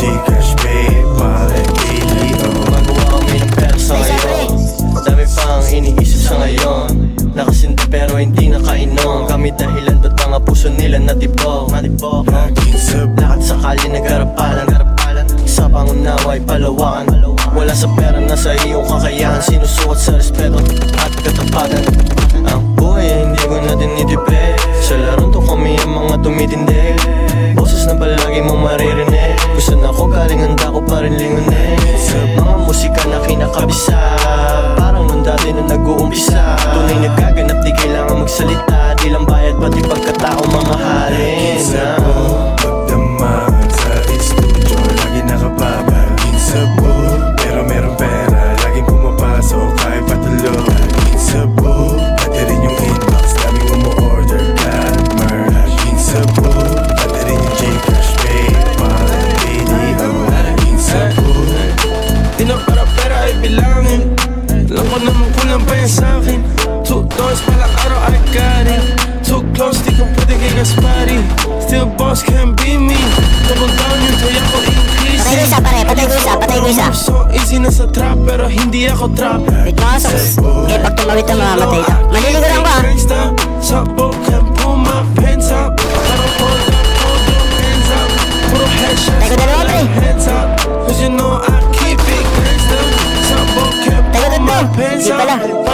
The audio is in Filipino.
Gcash, PayPal, at PDO. Gumagawa kami ng pera sa ngayon. Dami pang iniisip sa ngayon. Nakasinta pero hindi nakainom. Kami dahilan ba't mga puso nila natibok. Laging sa Lahat sakali nagarapalan. Sa pangunawa ay palawakan. Wala sa pera na sa iyong kakayahan. Sinusukat sa respeto at katapatan. Ang buhay ay hindi ko na dinitipid. Sa larong to kami ang mga tumitindig. Boses na palagi mong maririnig. Gusto na ko galing handa ko pa rin lingunin. Mga musika na kinakabisa, parang nung dati nung nag-uumpisa. Tunay nagaganap di kailangan magsalita. Di lang bayad pati pagkatao mamahalin. pagdamag sa studio, lagi nakababa. Laging sabo, pero meron pera. Laging pumapasok, kahit patulog. Laging sabo, pati rin yung inbox. Daming umu-order, Cadmer. Laging sabo, pati rin yung Gcash, PayPal, PDO. Laging sabo. Di na para pera ay bilangin. Alam ko naman kulang pa yan sa'kin. $2 palang araw I got it. Too close, di ko pwede kay Gaspari. Still boss can't be me. Double down yun, kaya ko increase. Patay ko isa pare, patay ko isa. So easy na sa trap, pero hindi ako trap. Wait mga soks. Kaya pag tumawid na mamamatay ka. Maliliguran ko ah. Sa boat can pull my pants up. Parang hold your hands up. Puro headshot, Tayo ko dalawa pre. hands up. Cause you know I keep it gangsta. Sa boat can Tayo pull my tatlo. pants Di pala. up.